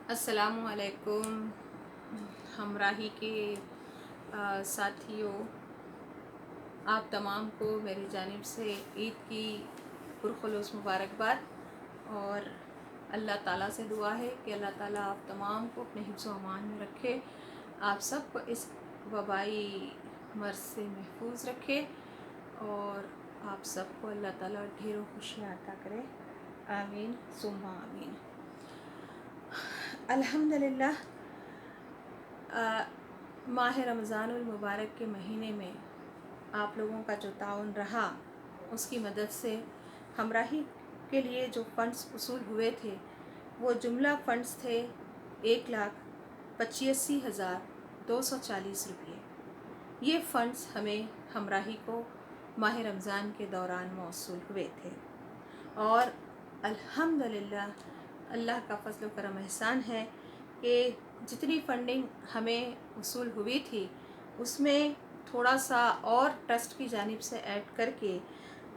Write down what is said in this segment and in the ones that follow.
अस्सलामुअलैकुम हमराही के साथियों, आप तमाम को मेरी जानिब से ईद की पुरखुलूस मुबारकबाद। और अल्लाह ताला से दुआ है कि अल्लाह ताला आप तमाम को अपने हिफ्ज़ व अमान में रखे, आप सबको इस वबाई मर्ज़ से महफूज रखे और आप सबको अल्लाह ताला ढेरों खुशियाँ अता करे। आमीन सुम्मा आमीन। अल्हम्दुलिल्लाह, माह रमज़ानुल मुबारक के महीने में आप लोगों का जो ताउन रहा, उसकी मदद से हमराही के लिए जो फ़ंड्स वसूल हुए थे वो जुमला फ़ंड्स थे 1,85,240 रुपये। ये फ़ंड्स हमें हमराही को माह रमज़ान के दौरान मौसूल हुए थे और अल्हम्दुलिल्लाह अल्लाह का फ़ज़ल व करम एहसान है कि जितनी फ़ंडिंग हमें वसूल हुई थी उसमें थोड़ा सा और ट्रस्ट की जानिब से ऐड करके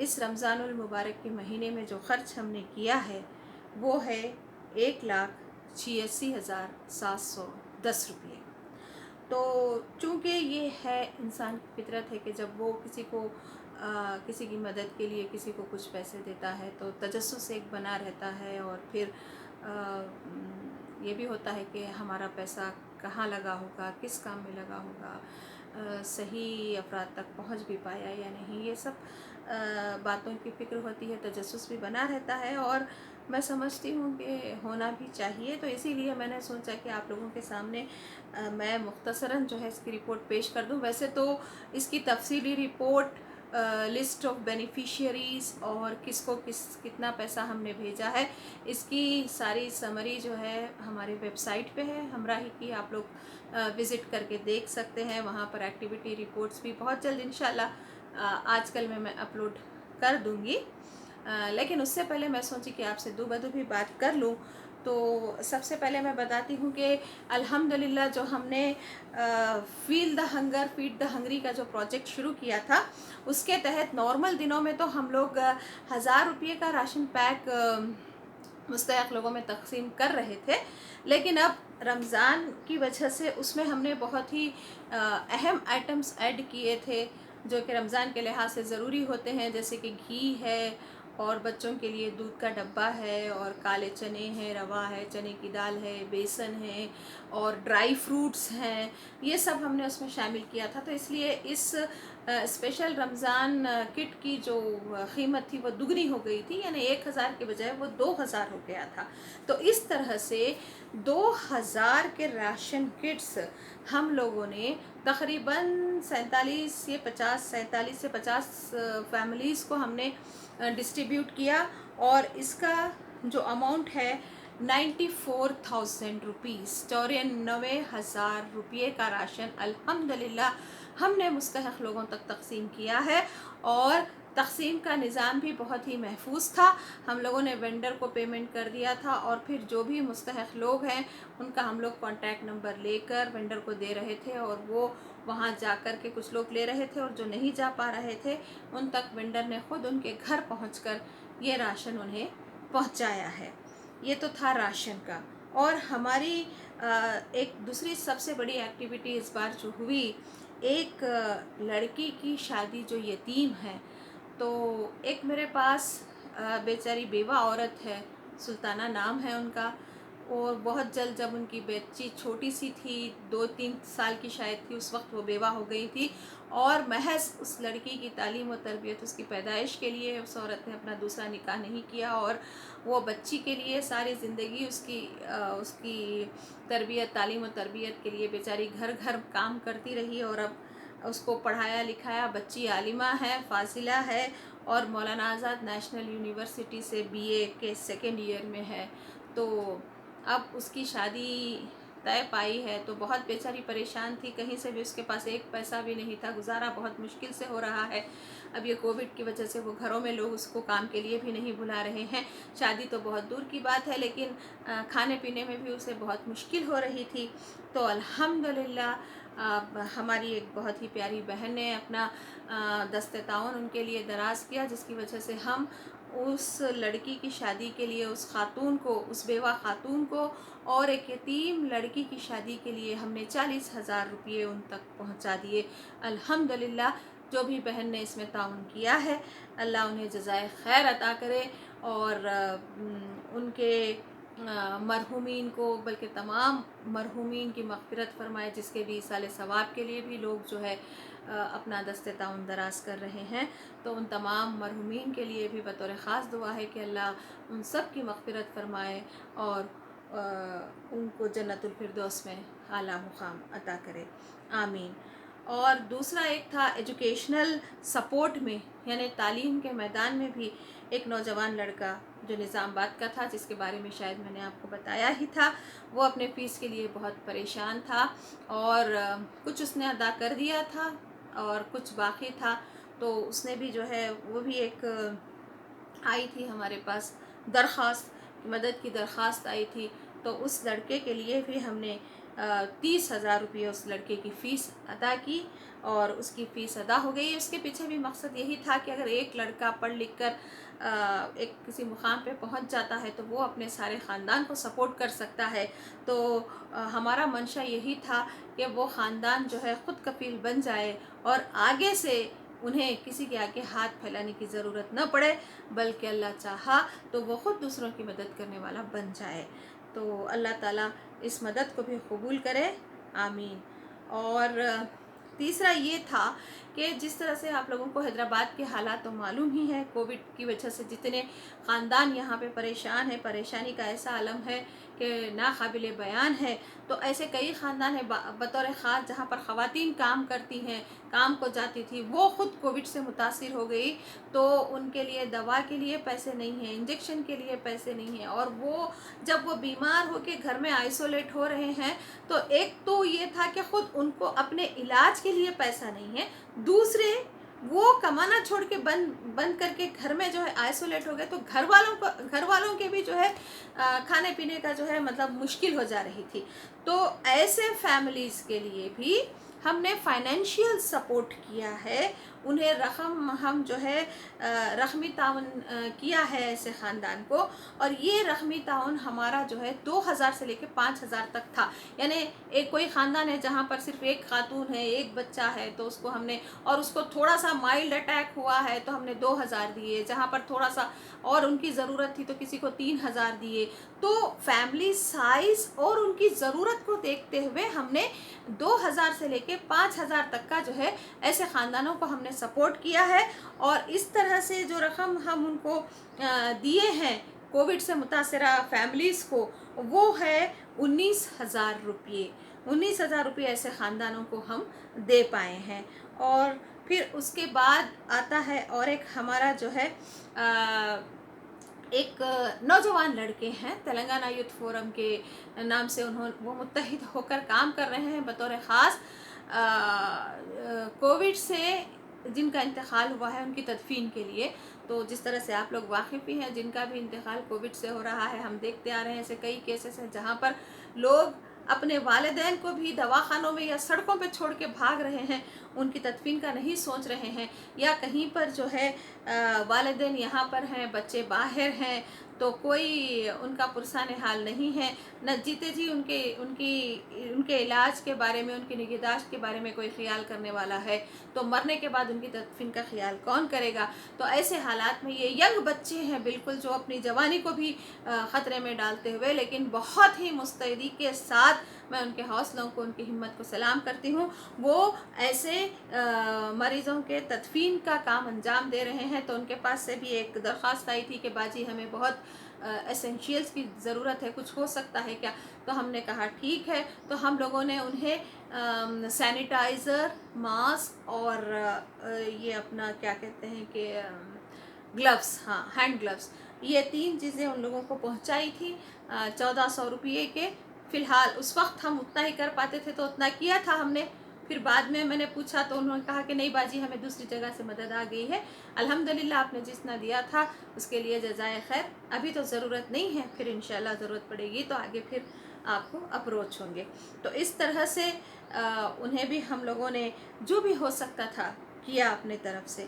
इस रमज़ानुल मुबारक के महीने में जो ख़र्च हमने किया है वो है 1,86,710 रुपये। तो चूँकि ये है इंसान की फितरत है कि जब वो किसी की मदद के लिए किसी को कुछ पैसे देता है तो तजस्सुस एक बना रहता है और फिर ये भी होता है कि हमारा पैसा कहाँ लगा होगा, किस काम में लगा होगा, सही अफराद तक पहुंच भी पाया या नहीं, ये सब बातों की फ़िक्र होती है, तजस्सुस भी बना रहता है और मैं समझती हूँ कि होना भी चाहिए। तो इसीलिए मैंने सोचा कि आप लोगों के सामने मैं मुख्तसरन जो है इसकी रिपोर्ट पेश कर दूँ। वैसे तो इसकी तफसीली रिपोर्ट, लिस्ट ऑफ बेनिफिशियरीज़ और कितना पैसा हमने भेजा है, इसकी सारी समरी जो है हमारे वेबसाइट पे है हमराही की, आप लोग विज़िट करके देख सकते हैं। वहाँ पर एक्टिविटी रिपोर्ट्स भी बहुत जल्द इंशाल्लाह आजकल में मैं अपलोड कर दूँगी। लेकिन उससे पहले मैं सोची कि आपसे दो बदू भी बात कर लूँ। तो सबसे पहले मैं बताती हूँ कि अल्हम्दुलिल्लाह जो हमने feel the hunger feed the Hungary का जो प्रोजेक्ट शुरू किया था उसके तहत नॉर्मल दिनों में तो हम लोग 1000 रुपये का राशन पैक मुस्तहक लोगों में तकसीम कर रहे थे, लेकिन अब रमज़ान की वजह से उसमें हमने बहुत ही अहम आइटम्स ऐड किए थे जो कि रमज़ान के लिहाज से ज़रूरी होते हैं, जैसे कि घी है और बच्चों के लिए दूध का डब्बा है और काले चने हैं, रवा है, चने की दाल है, बेसन है और ड्राई फ्रूट्स हैं। ये सब हमने उसमें शामिल किया था। तो इसलिए इस स्पेशल रमज़ान किट की जो कीमत थी वो दुगनी हो गई थी, यानी 1000 के बजाय वो 2000 हो गया था। तो इस तरह से 2000 के राशन किट्स हम लोगों ने तकरीबन 47 से 50 फैमिलीज़ को हमने डिस्ट्रीब्यूट किया और इसका जो अमाउंट है 94,000 रुपीज़, 94,000 रुपये का राशन अल्हम्दुलिल्लाह हमने मुस्तहक लोगों तक तकसीम किया है। और तकसीम का निज़ाम भी बहुत ही महफूज था। हम लोगों ने वेंडर को पेमेंट कर दिया था और फिर जो भी मुस्तहक लोग हैं उनका हम लोग कॉन्टैक्ट नंबर लेकर वेंडर को दे रहे थे और वो वहाँ जा कर के कुछ लोग ले रहे थे और जो नहीं जा पा रहे थे उन तक वेंडर ने ख़ुद उनके घर पहुँचकर ये राशन उन्हें पहुँचाया है। ये तो था राशन का। और हमारी एक दूसरी सबसे बड़ी एक्टिविटी इस बार जो हुई, एक लड़की की शादी जो यतीम है, तो एक मेरे पास बेचारी बेवा औरत है, सुल्ताना नाम है उनका, और बहुत जल्द जब उनकी बच्ची छोटी सी थी, 2-3 साल की शायद थी, उस वक्त वो बेवा हो गई थी और महज उस लड़की की तालीम और तरबियत, उसकी पैदाइश के लिए उस औरत ने अपना दूसरा निकाह नहीं किया और वो बच्ची के लिए सारी ज़िंदगी उसकी तरबियत, तालीम और तरबियत के लिए बेचारी घर घर काम करती रही और अब उसको पढ़ाया लिखाया। बच्ची आलिमा है, फाजिला है और मौलाना आज़ाद नेशनल यूनिवर्सिटी से बीए के सेकेंड ईयर में है। तो अब उसकी शादी तय पाई है तो बहुत बेचारी परेशान थी, कहीं से भी उसके पास एक पैसा भी नहीं था, गुजारा बहुत मुश्किल से हो रहा है। अब ये कोविड की वजह से वो घरों में लोग उसको काम के लिए भी नहीं बुला रहे हैं। शादी तो बहुत दूर की बात है, लेकिन खाने पीने में भी उसे बहुत मुश्किल हो रही थी। तो अल्हम्दुलिल्लाह हमारी एक बहुत ही प्यारी बहन ने अपना दस्ते ताउन उनके लिए दराज़ किया, जिसकी वजह से हम اس لڑکی کی شادی کے لیے اس خاتون کو، اس بیوہ خاتون کو اور ایک یتیم لڑکی کی شادی کے لیے ہم نے 40,000 روپیے ان تک پہنچا دیے۔ الحمدللہ جو بھی بہن نے اس میں تعاون کیا ہے، اللہ انہیں جزائے خیر عطا کرے، اور ان کے مرحومین کو، بلکہ تمام مرحومین کی مغفرت فرمائے، جس کے بھی ایصال ثواب کے لیے بھی لوگ جو ہے اپنا دست تعاون دراز کر رہے ہیں۔ تو ان تمام مرحومین کے لیے بھی بطور خاص دعا ہے کہ اللہ ان سب کی مغفرت فرمائے اور ان کو جنت الفردوس میں اعلیٰ مقام عطا کرے، آمین۔ اور دوسرا ایک تھا ایجوکیشنل سپورٹ میں، یعنی تعلیم کے میدان میں بھی ایک نوجوان لڑکا جو نظام آباد کا تھا، جس کے بارے میں شاید میں نے آپ کو بتایا ہی تھا، وہ اپنے فیس کے لیے بہت پریشان تھا، اور کچھ اس نے ادا کر دیا تھا اور کچھ باقی تھا۔ تو اس نے بھی جو ہے وہ بھی ایک آئی تھی ہمارے پاس درخواست، مدد کی درخواست آئی تھی، تو اس لڑکے کے لیے بھی ہم نے 30,000 روپئے اس لڑکے کی فیس ادا کی، اور اس کی فیس ادا ہو گئی۔ اس کے پیچھے بھی مقصد یہی تھا کہ اگر ایک لڑکا پڑھ لکھ کر ایک کسی مقام پہ پہنچ جاتا ہے تو وہ اپنے سارے خاندان کو سپورٹ کر سکتا ہے۔ تو ہمارا منشا یہی تھا کہ وہ خاندان جو ہے خود کفیل بن جائے، اور آگے سے انہیں کسی کے آگے ہاتھ پھیلانے کی ضرورت نہ پڑے، بلکہ اللہ چاہا تو وہ خود دوسروں کی مدد کرنے والا بن جائے۔ تو اللہ تعالیٰ اس مدد کو بھی قبول کرے، آمین۔ اور تیسرا یہ تھا کہ جس طرح سے آپ لوگوں کو حیدرآباد کے حالات تو معلوم ہی ہے، کووڈ کی وجہ سے جتنے خاندان یہاں پہ پریشان ہیں، پریشانی کا ایسا عالم ہے کہ ناقابل بیان ہے۔ تو ایسے کئی خاندان ہیں بطور خاص جہاں پر خواتین کام کرتی ہیں، کام کو جاتی تھی، وہ خود کووڈ سے متاثر ہو گئی، تو ان کے لیے دوا کے لیے پیسے نہیں ہیں، انجیکشن کے لیے پیسے نہیں ہیں، اور وہ جب وہ بیمار ہو کے گھر میں آئسولیٹ ہو رہے ہیں، تو ایک تو یہ تھا کہ خود ان کو اپنے علاج کے لیے پیسہ نہیں ہے، دوسرے وہ کمانا چھوڑ کے بند کر کے گھر میں جو ہے آئسولیٹ ہو گئے، تو گھر والوں کے بھی جو ہے کھانے پینے کا جو ہے مطلب مشکل ہو جا رہی تھی۔ تو ایسے فیملیز کے لیے بھی ہم نے فائنینشیل سپورٹ کیا ہے، انہیں ہم جو ہے رقمی تعاون کیا ہے ایسے خاندان کو، اور یہ رقمی تعاون ہمارا جو ہے 2,000 سے لے کے 5,000 تک تھا۔ یعنی ایک کوئی خاندان ہے جہاں پر صرف ایک خاتون ہے، ایک بچہ ہے، تو اس کو ہم نے، اور اس کو تھوڑا سا مائلڈ اٹیک ہوا ہے تو ہم نے 2,000 دیے، جہاں پر تھوڑا سا اور ان کی ضرورت تھی تو کسی کو 3,000 دیے۔ تو فیملی سائز اور ان کی ضرورت کو دیکھتے ہوئے ہم نے 2,000 سے لے کے 5,000 تک کا جو ہے ایسے خاندانوں کو ہم نے سپورٹ کیا ہے، اور اس طرح سے جو رقم ہم ان کو دیے ہیں کووڈ سے متاثرہ فیملیز کو، وہ ہے 19,000 روپیے۔ 19,000 روپیے ایسے خاندانوں کو ہم دے پائے ہیں۔ اور پھر اس کے بعد آتا ہے اور ایک ہمارا جو ہے ایک نوجوان لڑکے ہیں، تلنگانہ یوتھ فورم کے نام سے وہ متحد ہو کر کام کر رہے ہیں بطور خاص کووڈ سے جن کا انتقال ہوا ہے ان کی تدفین کے لیے۔ تو جس طرح سے آپ لوگ واقف ہی ہیں، جن کا بھی انتقال کووڈ سے ہو رہا ہے، ہم دیکھتے آ رہے ہیں ایسے کئی کیسز ہیں جہاں پر لوگ اپنے والدین کو بھی دواخانوں میں یا سڑکوں پہ چھوڑ کے بھاگ رہے ہیں، ان کی تدفین کا نہیں سوچ رہے ہیں، یا کہیں پر جو ہے والدین یہاں پر ہیں، بچے باہر ہیں، تو کوئی ان کا پرسان حال نہیں ہے، نہ جیتے جی ان کے علاج کے بارے میں، ان کی نگہداشت کے بارے میں کوئی خیال کرنے والا ہے، تو مرنے کے بعد ان کی تدفین کا خیال کون کرے گا؟ تو ایسے حالات میں یہ ینگ بچے ہیں بالکل، جو اپنی جوانی کو بھی خطرے میں ڈالتے ہوئے، لیکن بہت ہی مستعدی کے ساتھ میں ان کے حوصلوں کو، ان کی ہمت کو سلام کرتی ہوں، وہ ایسے مریضوں کے تدفین کا کام انجام دے رہے ہیں۔ تو ان کے پاس سے بھی ایک درخواست آئی تھی کہ باجی ہمیں بہت ایسنشیلز کی ضرورت ہے، کچھ ہو سکتا ہے کیا؟ تو ہم نے کہا ٹھیک ہے، تو ہم لوگوں نے انہیں سینیٹائزر، ماسک اور یہ اپنا کیا کہتے ہیں کہ گلوز، ہاں ہینڈ گلوز، یہ 3 چیزیں ان لوگوں کو پہنچائی تھی 1,400 روپیے کے۔ فی الحال اس وقت ہم اتنا ہی کر پاتے تھے تو اتنا کیا تھا ہم نے، پھر بعد میں نے پوچھا تو انہوں نے کہا کہ نہیں باجی ہمیں دوسری جگہ سے مدد آ گئی ہے، الحمدللہ آپ نے جتنا دیا تھا اس کے لیے جزائے خیر، ابھی تو ضرورت نہیں ہے، پھر انشاءاللہ ضرورت پڑے گی تو آگے پھر آپ کو اپروچ ہوں گے۔ تو اس طرح سے انہیں بھی ہم لوگوں نے جو بھی ہو سکتا تھا کیا اپنے طرف سے۔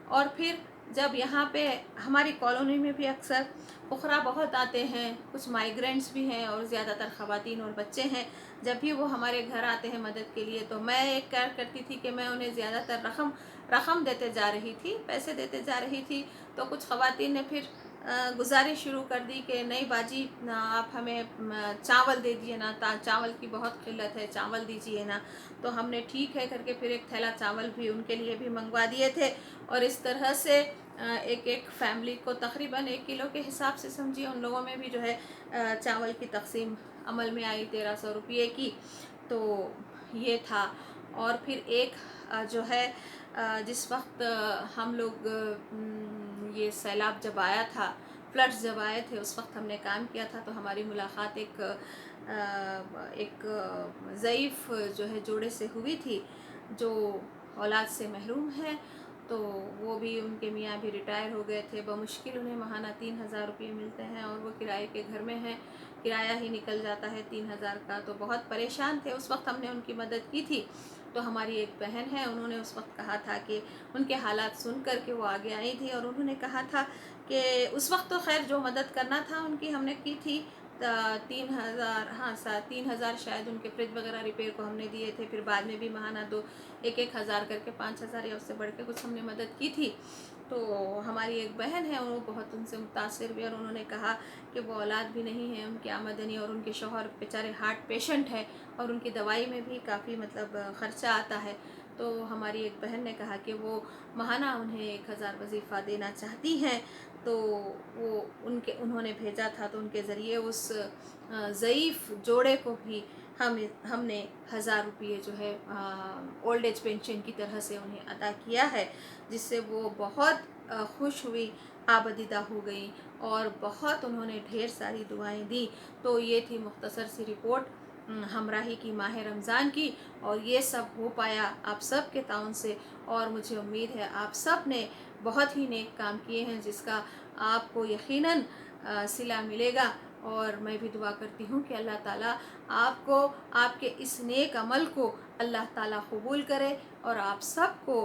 اور پھر जब यहाँ पे हमारी कॉलोनी में भी अक्सर फुकरा बहुत आते हैं, कुछ माइग्रेंट्स भी हैं और ज़्यादातर ख़वातीन और बच्चे हैं, जब भी वो हमारे घर आते हैं मदद के लिए, तो मैं एक क्या करती थी कि मैं उन्हें ज़्यादातर रकम देते जा रही थी, पैसे देते जा रही थी। तो कुछ ख़वातीन ने फिर गुजारिश शुरू कर दी कि नहीं बाजी आप हमें चावल दे दिए ना, चावल की बहुत किल्लत है, चावल दीजिए ना। तो हमने ठीक है करके फिर एक थैला चावल भी उनके लिए भी मंगवा दिए थे। और इस तरह से एक एक फैमिली को तकरीबन 1 किलो के हिसाब से समझिए उन लोगों में भी जो है चावल की तकसीम अमल में आई 1300 रुपये की। तो ये था। और फिर एक जो है जिस वक्त हम लोग ये सैलाब जब आया था, फ्लड्स जब आए थे, उस वक्त हमने काम किया था। तो हमारी मुलाकात एक ज़ईफ़ जो है जोड़े से हुई थी जो औलाद से महरूम है। तो वो भी, उनके मियाँ भी रिटायर हो गए थे, बमुश्किल उन्हें माहाना 3000 रुपये मिलते हैं और वो किराए के घर में हैं, किराया ही निकल जाता है 3000 का। तो बहुत परेशान थे, उस वक्त हमने उनकी मदद की थी। तो हमारी एक बहन है, उन्होंने उस वक्त कहा था कि उनके हालात सुन कर के वो आगे आई थी और उन्होंने कहा था कि उस वक्त तो खैर जो मदद करना था उनकी हमने की थी 3000, हाँ 3000 शायद उनके फ्रिज वगैरह रिपेयर को हमने दिए थे। फिर बाद में भी माहाना 1-1 हज़ार करके 5000 या उससे बढ़ के कुछ हमने मदद की थी। तो हमारी एक बहन है, वो बहुत उनसे मुतासिर हुई और उन्होंने कहा कि वो औलाद भी नहीं है, उनकी आमदनी, और उनके शौहर बेचारे हार्ट पेशेंट है और उनकी दवाई में भी काफ़ी मतलब ख़र्चा आता है। तो हमारी एक बहन ने कहा कि वो माहाना उन्हें 1000 वजीफ़ा देना चाहती हैं। तो वो उन्होंने भेजा था, तो उनके ज़रिए उस ज़ईफ़ जोड़े को भी हमने 1000 रुपये जो है ओल्ड एज पेंशन की तरह से उन्हें अदा किया है, जिससे वो बहुत खुश हुई, आबदीदा हो गई और बहुत उन्होंने ढेर सारी दुआएं दी। तो ये थी मुख्तसर सी रिपोर्ट हमराही की माह रमज़ान की, और ये सब हो पाया आप सब के ताउन से। और मुझे उम्मीद है आप सब ने बहुत ही नेक काम किए हैं जिसका आपको यकीनन सिला मिलेगा। और मैं भी दुआ करती हूँ कि अल्लाह ताला आपको, आपके इस नेक अमल को अल्लाह ताला कबूल करे और आप सबको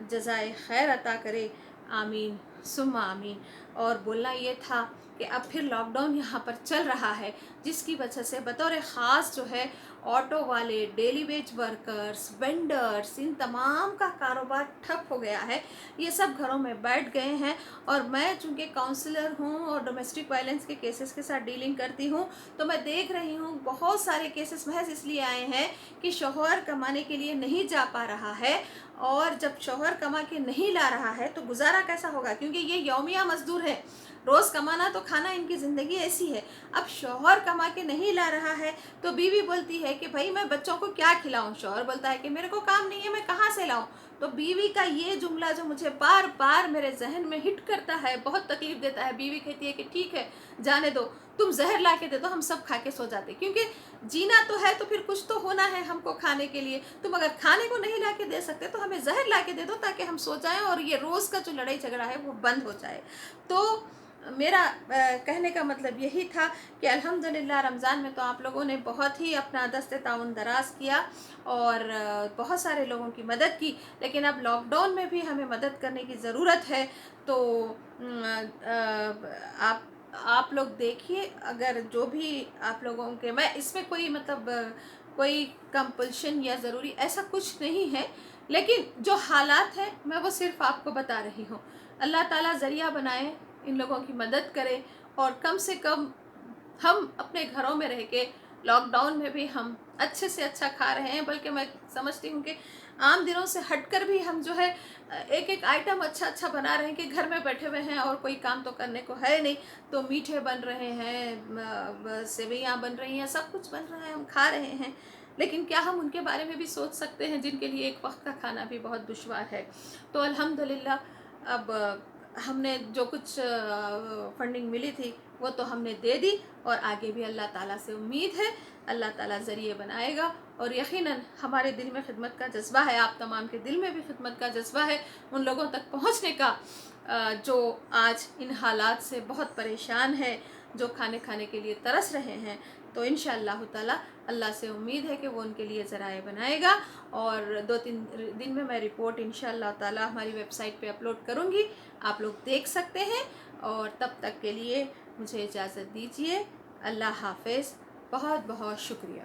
जज़ाए खैर अता करे। आमीन सुम्मा आमीन। और बोलना ये था कि अब फिर लॉकडाउन यहाँ पर चल रहा है, जिसकी वजह से बतौर ख़ास जो है ऑटो वाले, डेली वेज वर्कर्स, वेंडर्स, इन तमाम का कारोबार ठप हो गया है। ये सब घरों में बैठ गए हैं। और मैं चूँकि काउंसलर हूँ और डोमेस्टिक वायलेंस के केसेस के साथ डीलिंग करती हूँ, तो मैं देख रही हूँ बहुत सारे केसेस महज इसलिए आए हैं कि शौहर कमाने के लिए नहीं जा पा रहा है। और जब शौहर कमा के नहीं ला रहा है तो गुजारा कैसा होगा, क्योंकि ये यौमिया मजदूर है, रोज़ कमाना तो खाना, इनकी ज़िंदगी ऐसी है। अब शौहर कमा के नहीं ला रहा है तो बीवी बोलती है कि भाई मैं बच्चों को क्या खिलाऊं, शौहर बोलता है कि मेरे को काम नहीं है, मैं कहाँ से लाऊं। तो बीवी का ये जुमला जो मुझे बार बार मेरे जहन में हिट करता है, बहुत तकलीफ देता है। बीवी कहती है कि ठीक है जाने दो, तुम जहर ला के दे दो, हम सब खा के सो जाते, क्योंकि जीना तो है तो फिर कुछ तो होना है हमको खाने के लिए। तुम अगर खाने को नहीं ला के दे सकते तो हमें जहर ला के दे दो ताकि हम सो जाएं और ये रोज़ का जो लड़ाई झगड़ा है वो बंद हो जाए। तो मेरा कहने का मतलब यही था कि अल्हम्दुलिल्लाह रमज़ान में तो आप लोगों ने बहुत ही अपना दस्ते ताउन दराज किया और बहुत सारे लोगों की मदद की, लेकिन अब लॉकडाउन में भी हमें मदद करने की ज़रूरत है। तो आप लोग देखिए, अगर जो भी आप लोगों के, मैं इसमें कोई मतलब कोई कंपल्शन या ज़रूरी ऐसा कुछ नहीं है, लेकिन जो हालात हैं मैं वो सिर्फ आपको बता रही हूँ। अल्लाह ताला ज़रिया बनाए, इन लोगों की मदद करे और कम से कम हम अपने घरों में रह के लॉकडाउन में भी हम अच्छे से अच्छा खा रहे हैं। बल्कि मैं समझती हूँ कि आम दिनों से हटकर भी हम जो है एक एक आइटम अच्छा अच्छा बना रहे हैं कि घर में बैठे हुए हैं और कोई काम तो करने को है नहीं। तो मीठे बन रहे हैं, सेवइयाँ बन रही हैं, सब कुछ बन रहा है, हम खा रहे हैं। लेकिन क्या हम उनके बारे में भी सोच सकते हैं जिनके लिए एक वक्त का खाना भी बहुत दुश्वार है। तो अल्हम्दुलिल्लाह अब हमने जो कुछ फंडिंग मिली थी वो तो हमने दे दी, और आगे भी अल्लाह ताला से उम्मीद है अल्लाह ताला ज़रिए बनाएगा। और यकीनन हमारे दिल में खिदमत का जज्बा है, आप तमाम के दिल में भी खिदमत का जज्बा है उन लोगों तक पहुंचने का जो आज इन हालात से बहुत परेशान है, जो खाने के लिए तरस रहे हैं। تو انشاءاللہ تعالی اللہ سے امید ہے کہ وہ ان کے لیے ذرائع بنائے گا، اور 2-3 دن میں رپورٹ انشاءاللہ تعالی ہماری ویب سائٹ پہ اپلوڈ کروں گی، آپ لوگ دیکھ سکتے ہیں۔ اور تب تک کے لیے مجھے اجازت دیجیے، اللہ حافظ، بہت بہت شکریہ۔